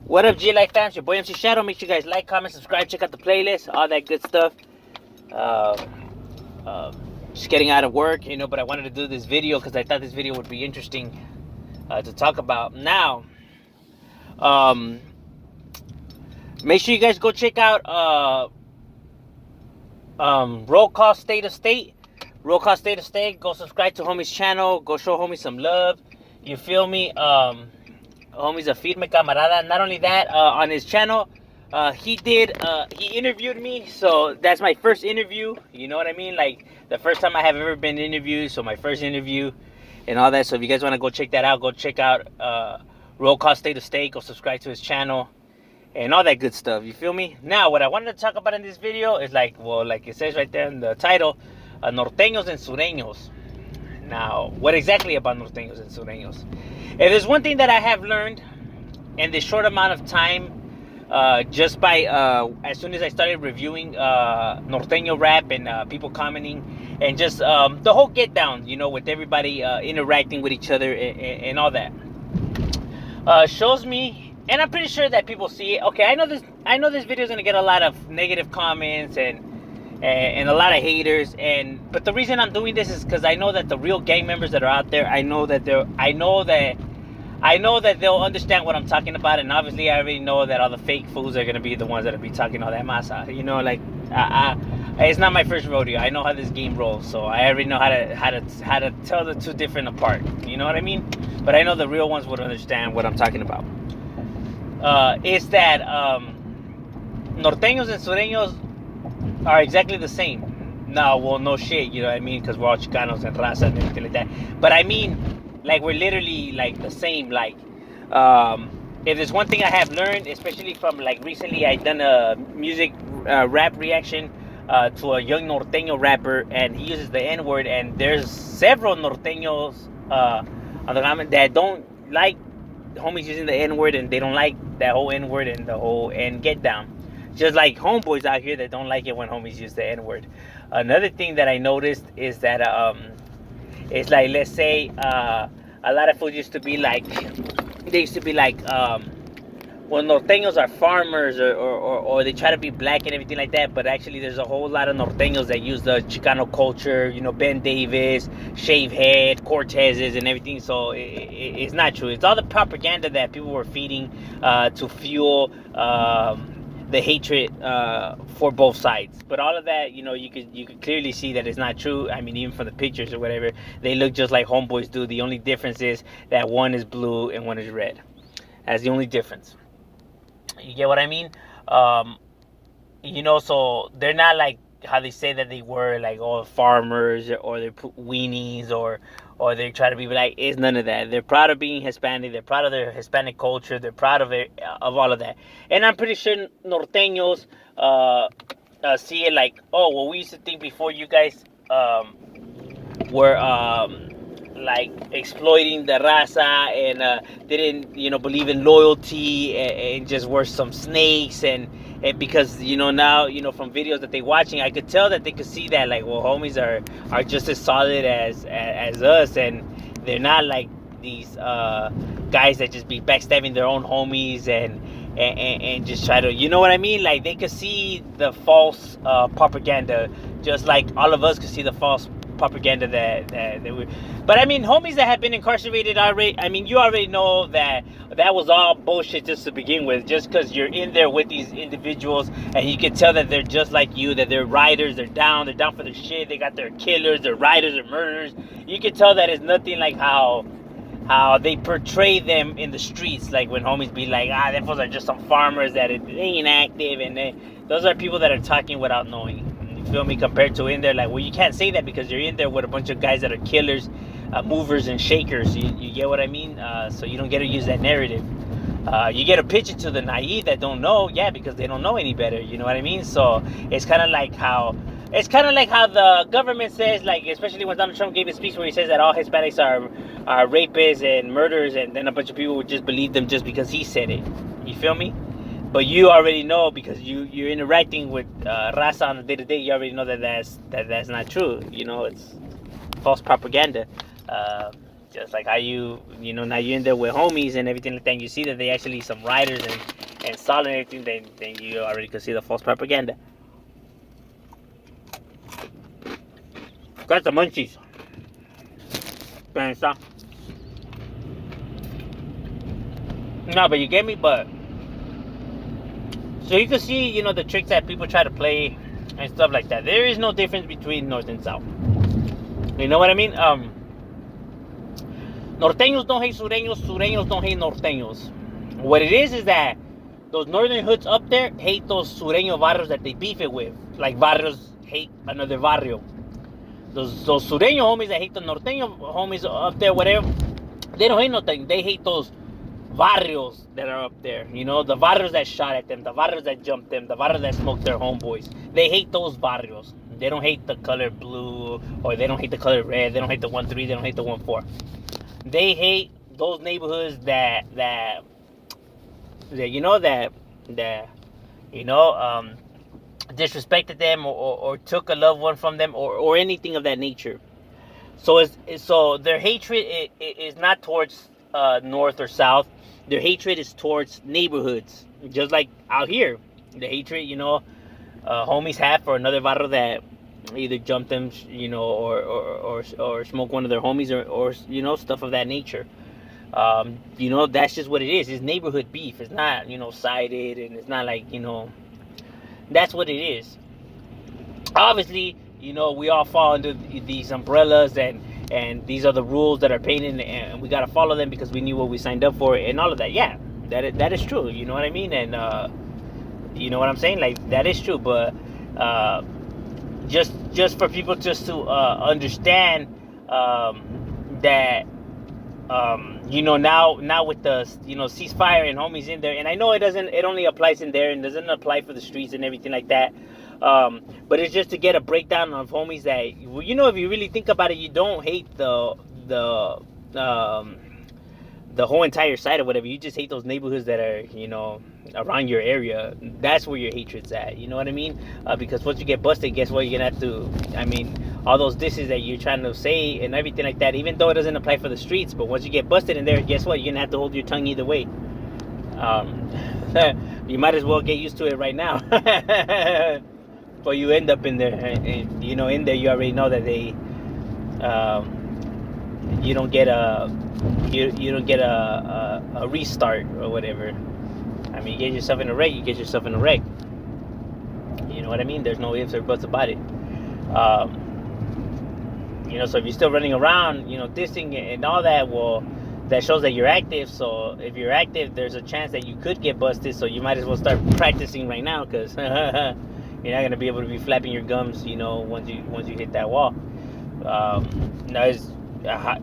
What up, G Life fam? It's your boy MC Shadow. Make sure you guys like, comment, subscribe, check out the playlist, all that good stuff. Uh, uh, just getting out of work, but I wanted to do this video because I thought this video would be interesting to talk about. Now, make sure you guys go check out Roll Call State of State. Roll Call State of State. Go subscribe to homie's channel. Go show homie some love. You feel me? Homie's a firme camarada. Not only that, on his channel, he interviewed me. So that's my first interview. You know what I mean? Like the first time I have ever been interviewed. So my first interview and all that. So if you guys want to go check that out, go check out Roll Call State of State. Go subscribe to his channel and all that good stuff. You feel me? Now, what I wanted to talk about in this video is like it says right there in the title, Norteños and Sureños. Now, what exactly about Norteños and Sureños? If there's one thing that I have learned in this short amount of time, just by as soon as I started reviewing Norteño rap and people commenting and just the whole get down, with everybody interacting with each other and all that, shows me, and I'm pretty sure that people see it. Okay, I know this video is gonna get a lot of negative comments and a lot of haters, but the reason I'm doing this is because I know that the real gang members that are out there, I know that they'll understand what I'm talking about. And obviously I already know that all the fake fools are gonna be the ones that'll be talking all that masa. It's not my first rodeo. I know how this game rolls, so I already know how to tell the two different apart. You know what I mean? But I know the real ones would understand what I'm talking about. Is that Norteños and Sureños are exactly the same. No, well, no shit, you know what I mean? Because we're all Chicanos and raza and everything like that. But I mean, like, we're literally, like, the same. Like, if there's one thing I have learned, especially from, like, recently I done a music rap reaction to a young Norteño rapper, and he uses the N-word, and there's several Norteños on the comment that don't like homies using the N-word, and they don't like that whole N-word and the whole N get down. Just like homeboys out here that don't like it when homies use the N-word. Another thing that I noticed is that it's like, let's say a lot of fools used to be like, well, Norteños are farmers or they try to be black and everything like that, but actually there's a whole lot of Norteños that use the Chicano culture, Ben Davis, shave head, Cortezes and everything. So it's not true. It's all the propaganda that people were feeding to fuel the hatred for both sides. But all of that, you could clearly see that it's not true. I mean, even from the pictures or whatever, they look just like homeboys do. The only difference is that one is blue and one is red. That's the only difference. You get what I mean? So they're not like how they say that they were, like all farmers or they put weenies or they try to be like. It's none of that. They're proud of being Hispanic. They're proud of their Hispanic culture. They're proud of it, of all of that. And I'm pretty sure Norteños see it like, oh, well, we used to think before you guys were like exploiting the raza and didn't believe in loyalty and just were some snakes and because now from videos that they watching, I could tell that they could see that, like, well, homies are just as solid as us, and they're not like these guys that just be backstabbing their own homies and just try to, you know what I mean? Like, they could see the false propaganda, just like all of us could see the false propaganda that we. But I mean, homies that have been incarcerated already, I mean, you already know that was all bullshit just to begin with, just because you're in there with these individuals and you can tell that they're just like you, that they're riders, they're down for their shit, they got their killers, their riders, their murderers. You can tell that it's nothing like how they portray them in the streets, like when homies be like, them fools are just some farmers that they ain't active, and those are people that are talking without knowing. You feel me? Compared to in there, like, well, you can't say that because you're in there with a bunch of guys that are killers, movers and shakers. You get what I mean? So you don't get to use that narrative. You get a picture to the naive that don't know, because they don't know any better. You know what I mean? So it's kind of like how the government says, like, especially when Donald Trump gave his speech where he says that all Hispanics are rapists and murderers, and then a bunch of people would just believe them just because he said it. You feel me? But you already know, because you're interacting with raza on the day-to-day, you already know that's not true. It's false propaganda. Just like how now you're in there with homies and everything like that, and you see that they actually some riders and solid and everything, then you already can see the false propaganda. Got the munchies. No, but you get me, but so you can see, the tricks that people try to play and stuff like that. There is no difference between North and South. You know what I mean? Norteños don't hate sureños, sureños don't hate norteños. What it is that those northern hoods up there hate those sureño barrios that they beef it with. Like barrios hate another barrio. Those sureño homies that hate the norteño homies up there, whatever, they don't hate nothing. They hate those barrios that are up there. The barrios that shot at them, the barrios that jumped them, the barrios that smoked their homeboys. They hate those barrios. They don't hate the color blue, or they don't hate the color red. They don't hate the 1-3. They don't hate the 1-4. They hate those neighborhoods that disrespected them or took a loved one from them or anything of that nature. So their hatred is not towards north or south. Their hatred is towards neighborhoods. Just like out here, the hatred homies have for another barrio that either jump them, or smoke one of their homies or stuff of that nature. That's just what it is. It's neighborhood beef. It's not, sided, and it's not like, that's what it is. Obviously, we all fall under these umbrellas, and these are the rules that are painted, and we got to follow them because we knew what we signed up for and all of that. Yeah, that is true. You know what I mean? And you know what I'm saying? Like, that is true. But just for people just to understand that now with the ceasefire and homies in there, and I know it only applies in there and doesn't apply for the streets and everything like that, but it's just to get a breakdown of homies that if you really think about it, you don't hate the whole entire side or whatever. You just hate those neighborhoods that are around your area. That's where your hatred's at. You know what I mean? Because once you get busted, guess what? You're gonna have to, all those disses that you're trying to say and everything like that, even though it doesn't apply for the streets, but once you get busted in there, guess what? You're gonna have to hold your tongue either way. You might as well get used to it right now. But you end up in there, and in there you already know that they you don't get a restart or whatever. You get yourself in a wreck, you get yourself in a wreck. You know what I mean? There's no ifs or buts about it. So if you're still running around, dissing and all that, well, that shows that you're active. So if you're active, there's a chance that you could get busted. So you might as well start practicing right now, because you're not gonna be able to be flapping your gums, once you hit that wall. Now,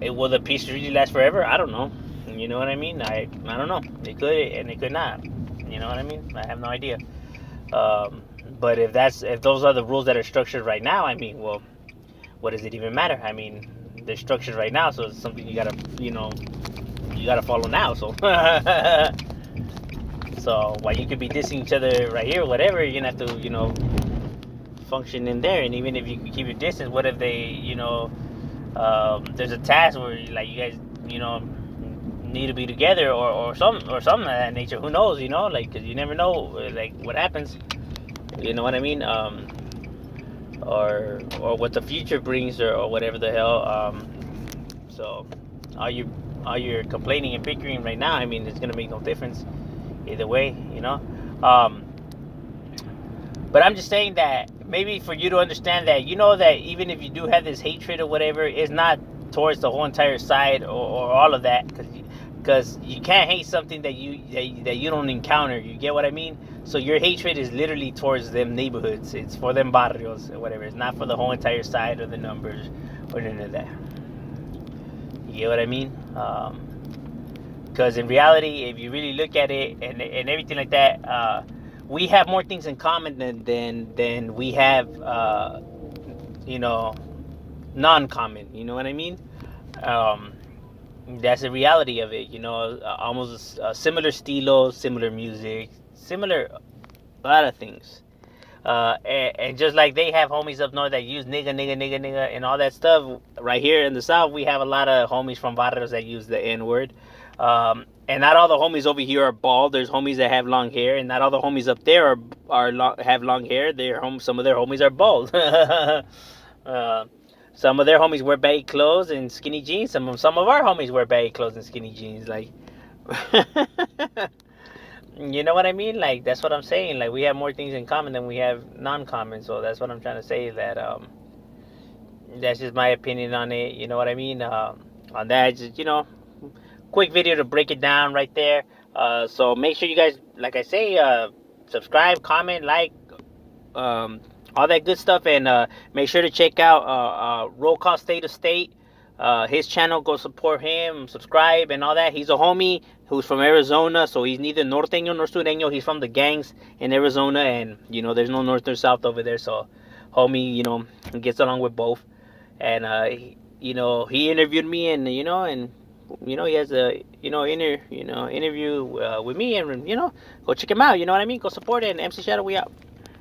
will the peace really last forever? I don't know. You know what I mean? I don't know. It could and it could not. You know what I mean? I have no idea. But if those are the rules that are structured right now, well, what does it even matter? They're structured right now, so it's something you gotta follow now. So, so while you could be dissing each other right here, whatever, you're gonna have to, function in there. And even if you keep your distance, what if they, there's a task where you guys, need to be together or something of that nature. Who knows? Because you never know, what happens. You know what I mean? Or what the future brings, or whatever the hell. So all you're complaining and bickering right now, it's gonna make no difference either way. But I'm just saying that maybe for you to understand that, that even if you do have this hatred or whatever, it's not towards the whole entire side or all of that, because you can't hate something that you don't encounter. You get what I mean? So your hatred is literally towards them neighborhoods. It's for them barrios or whatever. It's not for the whole entire side or the numbers or none of that. You get what I mean? Because in reality, if you really look at it and everything like that, we have more things in common than we have, non-common. You know what I mean? That's the reality of it. Almost similar estilos, similar music, similar a lot of things. And just like they have homies up north that use nigga, nigga, nigga, nigga, and all that stuff, right here in the south, we have a lot of homies from barrios that use the N word. And not all the homies over here are bald. There's homies that have long hair, and not all the homies up there have long hair. Some of their homies are bald. Some of their homies wear baggy clothes and skinny jeans. Some of our homies wear baggy clothes and skinny jeans. Like, you know what I mean? Like, that's what I'm saying. Like, we have more things in common than we have non-common. So that's what I'm trying to say. That that's just my opinion on it. You know what I mean? On that, just quick video to break it down right there. So make sure you guys, like I say, subscribe, comment, like, all that good stuff, and make sure to check out Roll Call State of State. His channel, go support him, subscribe, and all that. He's a homie who's from Arizona, so he's neither norteño nor sureño. He's from the gangs in Arizona, and there's no north or south over there. So, homie, gets along with both. And he interviewed me, and he has a interview with me, and go check him out. You know what I mean? Go support it. And MC Shadow, we out.